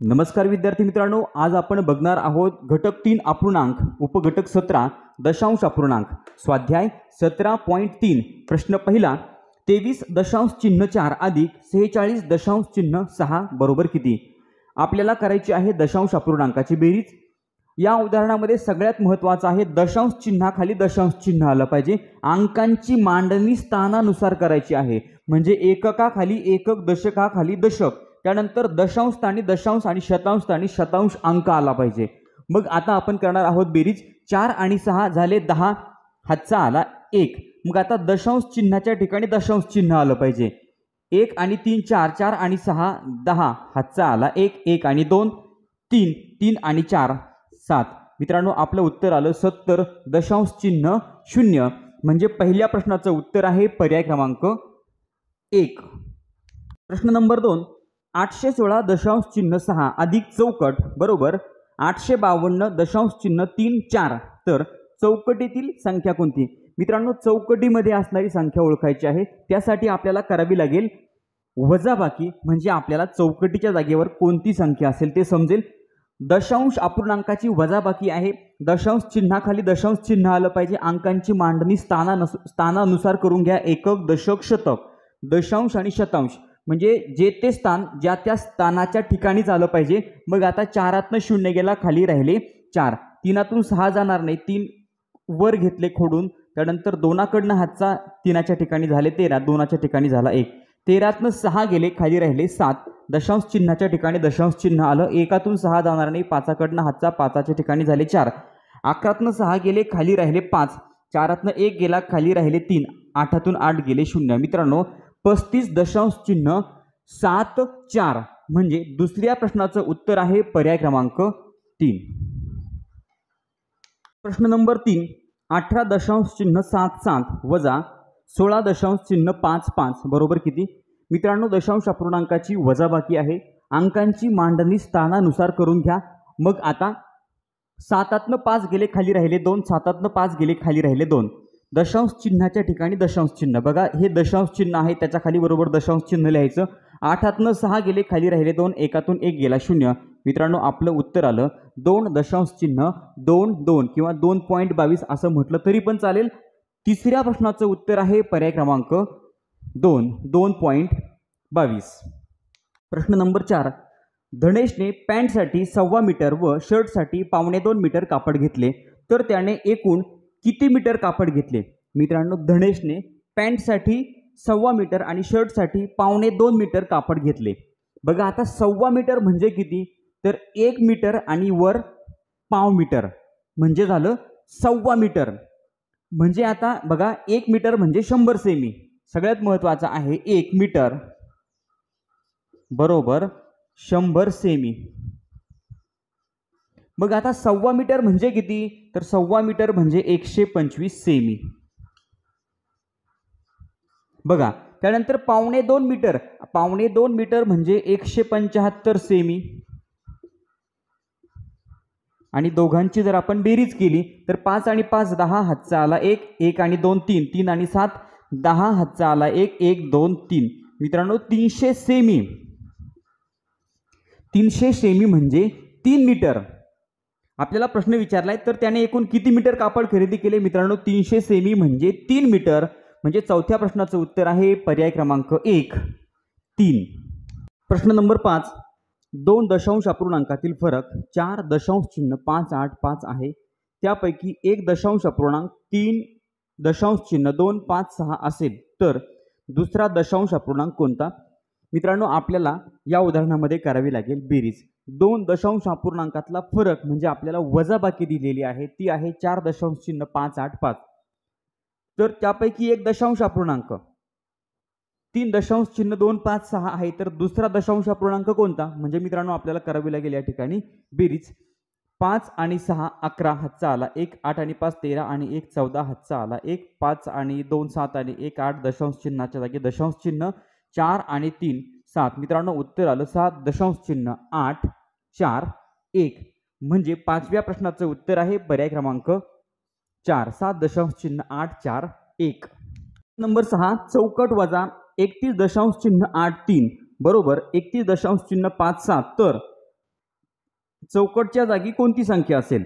नमस्कार विद्यार्थी मित्रांनो, आज आपण बघणार आहोत घटक 3 अपूर्णांक उपघटक 17 दशांश अपूर्णांक स्वाध्याय 17.3 प्रश्न पहिला 23.4 अधिक 46.6 बरोबर किती। आपल्याला करायची आहे दशांश अपूर्णांकाची बेरीज। या उदाहरणामध्ये सगळ्यात महत्त्वाचं आहे दशांश चिन्हाखाली दशांश चिन्ह आलं पाहिजे। अंकांची मांडणी स्थानानुसार करायची आहे, म्हणजे एककाखाली एकक, दशकाखाली दशक, त्यानंतर दशांश स्थानी दशांश आणि शतांश स्थानी शतांश अंक आला पाहिजे। मग आता आपण करणार आहोत बेरीज। 4 आणि 6 झाले 10, हातचा आला 1। मग आता दशांश चिन्हाच्या ठिकाणी दशांश चिन्ह आलं पाहिजे। 1 आणि 3 4, 4 आणि 6 10, हातचा आला 1, 1 आणि 2 3, 3 आणि 4 7। मित्रांनो, आपलं उत्तर आलं 70 दशांश चिन्ह 0, म्हणजे पहिल्या प्रश्नाचं उत्तर आहे पर्याय क्रमांक 1। प्रश्न नंबर 2 816.6 अधिक चौकट बरोबर 852.3 तर चौकटीतील संख्या कोणती। मित्रांनो, चौकटीमध्ये असणारी संख्या ओळखायची आहे, त्यासाठी आपल्याला करावी लागेल वजाबाकी, म्हणजे आपल्याला चौकटीच्या जागेवर कोणती संख्या असेल ते समजेल। दशांश अपूर्णांकाची वजाबाकी आहे, दशांश चिन्हाखाली दशांश चिन्ह आलं पाहिजे। अंकांची मांडणी स्थानानुसार करून घ्या, एकक, दशक, शतक, दशांश आणि शतांश, म्हणजे जे ते स्थान ज्या त्या स्थानाच्या ठिकाणीच आलं पाहिजे। मग आता 4तनं 0 गेला, खाली राहिले 4, 3तून 6 जाणार नाही, 3 वर घेतले खोडून, त्यानंतर 2कडनं हातचा 3च्या ठिकाणी झाले 13, 2च्या ठिकाणी झाला 1, 13तनं 6 गेले, खाली राहिले 7, दशांश चिन्हाच्या ठिकाणी दशांश चिन्ह आलं, 1तून 6 जाणार नाही, 5कडनं हातचा 5च्या ठिकाणी झाले 4, 11तनं 6 गेले, खाली राहिले 5, 4तनं 1 गेला, खाली राहिले 3, 8तून 8 गेले 0। मित्रांनो, 35 दशांश चिन्ह 74, म्हणजे दुसऱ्या प्रश्नाचं उत्तर आहे पर्याय क्रमांक 3। प्रश्न नंबर 3 18.77 वजा 16.55 बरोबर किती। मित्रांनो, दशांश अपूर्णांकाची वजाबाकी आहे, अंकांची मांडणी स्थानानुसार करून घ्या। मग आता 7तनं 5 गेले, खाली राहिले 2, 7तनं 5 गेले, खाली राहिले 2, दशांश चिन्हाच्या ठिकाणी दशांश चिन्ह बघा, हे दशांश चिन्ह आहे, त्याच्या खाली बरोबर दशांश चिन्ह लिहायचं। 8तनं 6 गेले, खाली राहिले 2, 1तून 1 गेला 0। मित्रांनो, आपलं उत्तर आलं 2 दशांश चिन्ह 2 2 किंवा 2.22 असं म्हटलं तरी पण चालेल। तिसऱ्या प्रश्नाचं उत्तर आहे पर्याय क्रमांक 2 2.22। प्रश्न नंबर 4 धनेशने पॅन्टसाठी 1.25 मीटर व शर्टसाठी 2.25 मीटर कापड घेतले, तर त्याने एकूण किती मीटर कापड घेतले। मित्रांनो, धनेशने पॅन्टसाठी 1.25 मीटर आणि शर्टसाठी 2.25 मीटर कापड घेतले। बघा, आता 1.25 मीटर म्हणजे किती, तर 1 मीटर आणि वर 0.5 मीटर, म्हणजे झालं 1.25 मीटर। म्हणजे आता बघा, 1 मीटर म्हणजे 100 सेमी। सगळ्यात महत्त्वाचं आहे 1 मीटर बरोबर 100 सेमी। मग आता 1.25 मीटर म्हणजे किती, तर 1.25 मीटर म्हणजे 125 सेमी। बघा, त्यानंतर 2.25 मीटर, 2.25 मीटर म्हणजे 175 सेमी। आणि दोघांची जर आपण बेरीज केली तर 5 आणि 5 10, हातचा आला 1, 1 आणि 2 3, 3 आणि 7 10, हातचा आला 1, 1 2 3। मित्रांनो, 300 सेमी, 300 सेमी म्हणजे 3 मीटर। आपल्याला प्रश्न विचारलाय तर त्याने एकूण किती मीटर कापड खरेदी केले। मित्रांनो, 300 सेमी म्हणजे 3 मीटर, म्हणजे चौथ्या प्रश्नाचं उत्तर आहे पर्याय क्रमांक 1 3। प्रश्न नंबर 5 2 दशांश अपूर्णांकातील फरक 4.58 आहे, त्यापैकी 1 दशांश अपूर्णांक 3 दशांश चिन्ह 256 असेल, तर दुसरा दशांश अपूर्णांक कोणता। मित्रांनो, आपल्याला या उदाहरणामध्ये करावी लागेल बेरीज। 2 दशांश अपूर्णांकातला फरक म्हणजे आपल्याला वजाबाकी दिलेली आहे, ती आहे 4.585, तर त्यापैकी 1 दशांश अपूर्णांक 3 दशांश चिन्ह 256 आहे, तर दुसरा दशांश अपूर्णांक कोणता। म्हणजे मित्रांनो, आपल्याला करावी लागेल या ठिकाणी बेरीज। 5 आणि 6 11, हातचा आला 1, 8 आणि 5 13 आणि 1 14, हातचा आला 1, 5 आणि 2 7 आणि 1 8, दशांश चिन्हाच्या जागी दशांश चिन्ह 4 आणि 3 7। मित्रांनो, उत्तर आलं 7 दशांश चिन्ह 8 4 1, म्हणजे पाचव्या प्रश्नाचं उत्तर आहे पर्याय क्रमांक 4 7 दशांश चिन्ह 8 4 1। नंबर 6 चौकट वजा 31.83 बरोबर 31.57, तर चौकटच्या जागी कोणती संख्या असेल?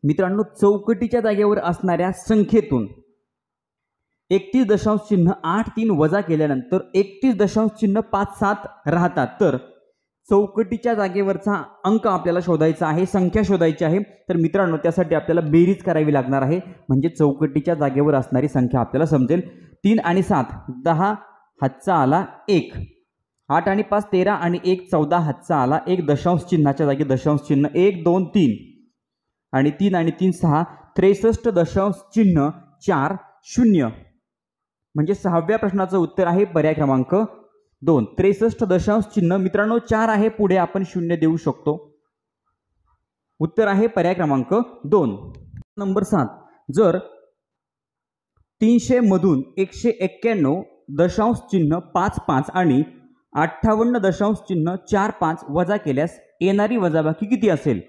मित्रांनो, चौकटीच्या जागेवर असणाऱ्या संख्येतून 31.83 वजा केल्यानंतर 31.57 राहतात. तर चौकटीच्या जागेवरचा अंक आपल्याला शोधायचा आहे, संख्या शोधायची आहे. तर मित्रांनो, त्यासाठी आपल्याला बेरीज करावी लागणार आहे, म्हणजे चौकटीच्या जागेवर असणारी संख्या आपल्याला समजेल. 3 आणि 7 10 हातचा आला 1. 8 आणि 5 13 आणि 1 14 हातचा आला 1. दशांश चिन्हाच्या जागी दशांश चिन्ह 1 2 3 आणि 3 आणि 3 6 63.4 0 म्हणजे 6व्या प्रश्नाचं उत्तर आहे पर्याय क्रमांक 2. 63 दशांश चिन्ह मित्रांनो 4 आहे, पुढे आपण 0 देऊ शकतो. उत्तर आहे पर्याय क्रमांक 2. नंबर 7. जर 300 मधून 191 दशांश चिन्ह 55 आणि 58 दशांश चिन्ह 45 वजा केल्यास येणारी वजाबाकी किती असेल?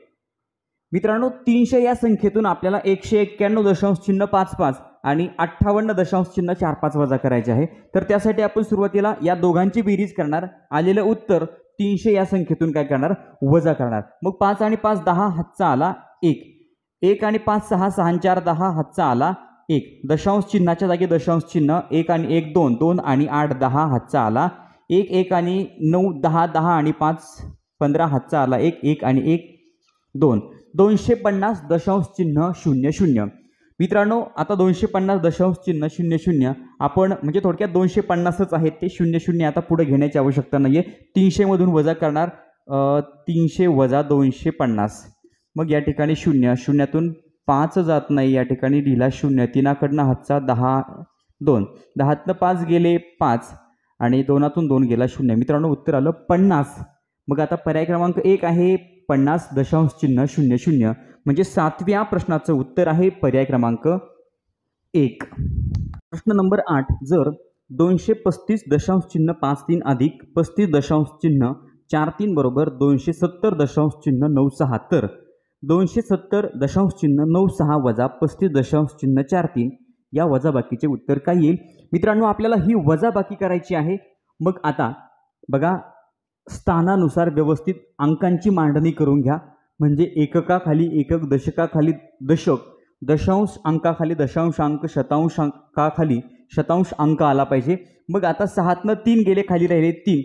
मित्रांनो, 300 या संख्येतून आपल्याला 191 दशांश चिन्ह 55 आणि 58 दशांश चिन्ह 45 वजा करायचे आहे. तर त्यासाठी आपण सुरुवातीला या दोघांची बेरीज करणार. आलेलं उत्तर 300 या संख्येतून काय करणार? वजा करणार. मग 5 आणि 5 10 हातचा आला 1. 1 आणि 5 6 6 आणि 4 10 हातचा आला 1. दशांश चिन्हाच्या जागी दशांश चिन्ह 1 आणि 1 2 2 आणि 8 10 हातचा आला 1. 1 आणि 9 10 10 आणि 5 15 हातचा आला 1. 1 आणि 1 2 250 दशांश चिन्ह 0 0. मित्रांनो, आता 250 दशांश चिन्ह 0 0 आपण म्हणजे थोडक्यात 250च आहेत ते. 0 0 आता पुढे घेण्याची आवश्यकता नाहीये. 300 मधून वजा करणार 300 वजा 250. मग या ठिकाणी 0 0तून 5 जात नाही, या ठिकाणी लिहिला 0. 3कडनं हातचा 10 2 10तनं 5 गेले 5 आणि 2तून 2 गेला 0. मित्रांनो, उत्तर आलं 50. मग आता पर्याय क्रमांक 1 आहे 50 दशांश चिन्ह 0 0 म्हणजे 7व्या प्रश्नाचं उत्तर आहे पर्याय क्रमांक 1. प्रश्न नंबर 8. जर 235 दशांश चिन्ह 53 अधिक 35 दशांश चिन्ह 43 बरोबर 270 दशांश चिन्ह 96 तर 270 दशांश चिन्ह 96 वजा 35 दशांश चिन्ह 43 या वजाबाकीचे उत्तर काय येईल? मित्रांनो, आपल्याला ही वजाबाकी करायची आहे. मग आता बघा, स्थानानुसार व्यवस्थित अंकांची मांडणी करून घ्या. म्हणजे एककाखाली एकक, दशकाखाली दशक, दशांश अंकाखाली दशांश अंक, शतांश अंकाखाली शतांश अंक आला पाहिजे. मग आता 6तनं 3 गेले खाली राहिले 3,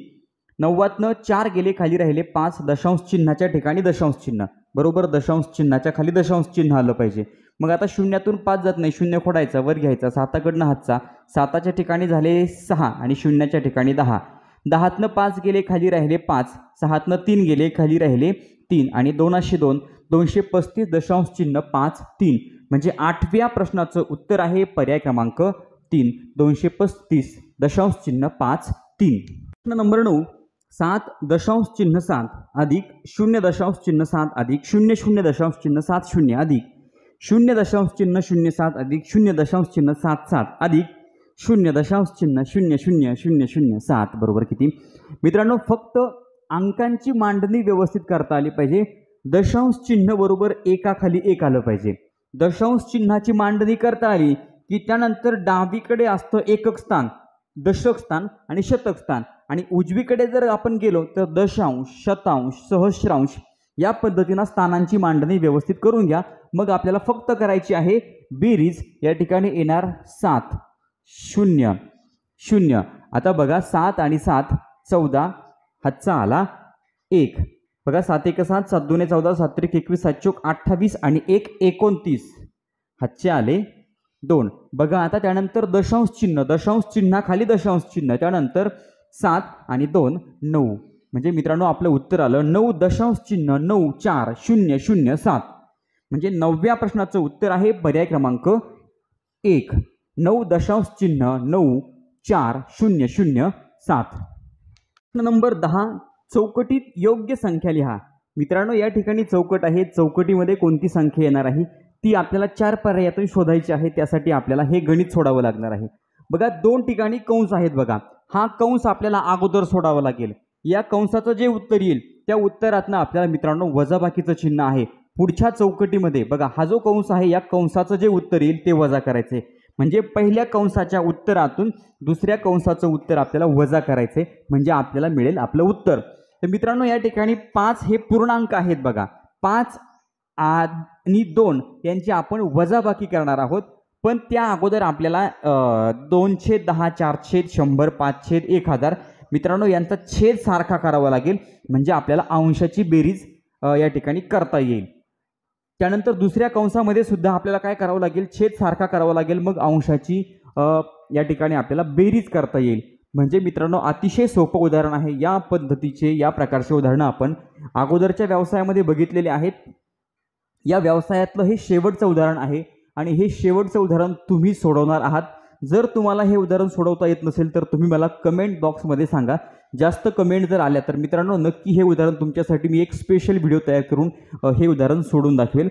9तनं 4 गेले खाली राहिले 5. दशांश चिन्हाच्या ठिकाणी दशांश चिन्ह बरोबर दशांश चिन्हाच्या खाली दशांश चिन्ह आलं पाहिजे. मग आता 0तून 5 जात नाही, 0 खोडायचा, वर घ्यायचा, 7कडनं हातचा, 7च्या ठिकाणी झाले 6 आणि 0च्या ठिकाणी 10. 10तनं 5 गेले खाली राहिले 5, 6तनं 3 गेले खाली राहिले 3 आणि 2 235 दशांश चिन्ह 5 3 म्हणजे 8व्या प्रश्नाचं उत्तर आहे पर्याय क्रमांक 3. 235 दशांश चिन्ह 5 3. प्रश्न नंबर 9. 7 दशांश चिन्ह 7 अधिक 0 दशांश चिन्ह 7 अधिक 0 0 दशांश चिन्ह 7 0 अधिक 0 दशांश चिन्ह 0 7 अधिक 0 दशांश चिन्ह 7 7 अधिक 0 दशांश चिन्ह 0 0 0 0 7 बरोबर किती? मित्रांनो, फक्त अंकांची मांडणी व्यवस्थित करता आली पाहिजे. दशांश चिन्ह बरोबर एकाखाली एक आलं पाहिजे. दशांश चिन्हाची मांडणी करता आली की त्यानंतर डावीकडे असतं एकक स्थान, दशक स्थान आणि शतक स्थान आणि उजवीकडे जर आपण गेलो तर दशांश, शतांश, सहस्रांश या पद्धतीने स्थानांची मांडणी व्यवस्थित करून घ्या. मग आपल्याला फक्त करायची आहे बेरीज. या ठिकाणी येणार 7 0 0. आता बघा 7 आणि 7 14 हातचा आला 1. बघा 7 1 7 7 2 14 7 3 21 7 4 28 आणि 1 29 हातचे आले 2. बघा आता त्यानंतर दशांश चिन्हाखाली दशांश चिन्ह, त्यानंतर 7 आणि 2 9 म्हणजे मित्रांनो आपलं उत्तर आलं 9 दशांश चिन्ह 9 4 0 0 7 म्हणजे 9व्या प्रश्नाचं उत्तर आहे पर्याय क्रमांक 1. 9 दशांश चिन्ह 9 4 0 0 7. प्रश्न नंबर 10. चौकटीत योग्य संख्या लिहा. मित्रांनो, या ठिकाणी चौकट आहे. चौकटीमध्ये कोणती संख्या येणार आहे ती आपल्याला 4 पर्यायातून शोधायची आहे. त्यासाठी आपल्याला हे गणित सोडावं लागणार आहे. बघा 2 ठिकाणी कंस आहेत. बघा हा कंस आपल्याला अगोदर सोडावा लागेल. या कंसाचं जे उत्तर येईल त्या उत्तरातनं आपल्याला मित्रांनो वजाबाकीचं चिन्ह आहे. पुढच्या चौकटीमध्ये बघा हा जो कंस आहे या कंसाचं जे उत्तर येईल ते वजा करायचे. म्हणजे पहिल्या कंसाच्या उत्तरातून दुसऱ्या कंसाचं उत्तर आपल्याला वजा करायचे म्हणजे आपल्याला मिळेल आपलं उत्तर. तर मित्रांनो या ठिकाणी 5 हे पूर्णांक आहेत बघा. 5 आणि 2 यांची आपण वजाबाकी करणार आहोत. पण त्या अगोदर आपल्याला 2/10, 4/100, 5/1000 मित्रांनो यांचा छेद सारखा करावा लागेल, म्हणजे आपल्याला अंशाची बेरीज या ठिकाणी करता येईल. त्यानंतर दुसऱ्या कंसामध्ये सुद्धा आपल्याला काय करावं लागेल, छेद सारखा करावा लागेल, मग अंशाची या ठिकाणी आपल्याला बेरीज करता येईल. म्हणजे मित्रांनो अतिशय सोपं उदाहरण आहे. या पद्धतीचे या प्रकारचे उदाहरणं आपण अगोदरच्या व्यवसायामध्ये बघितलेले आहेत. या व्यवसायातलं हे शेवटचं उदाहरण आहे आणि हे शेवटचं उदाहरण तुम्ही सोडवणार आहात. जर तुम्हाला हे उदाहरण सोडवता येत नसेल तर तुम्ही मला कमेंट बॉक्समध्ये सांगा. जास्त कमेंट जर आल्या तर मित्रांनो नक्की हे उदाहरण तुमच्यासाठी मी एक स्पेशल व्हिडिओ तयार करून हे उदाहरण सोडून दाखवेल.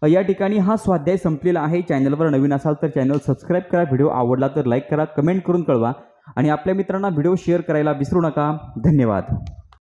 या ठिकाणी हा स्वाध्याय संपलेला आहे. चॅनलवर नवीन असाल तर चॅनल सबस्क्राईब करा. व्हिडिओ आवडला तर लाईक करा, कमेंट करून कळवा आणि आपल्या मित्रांना व्हिडिओ शेअर करायला विसरू नका. धन्यवाद.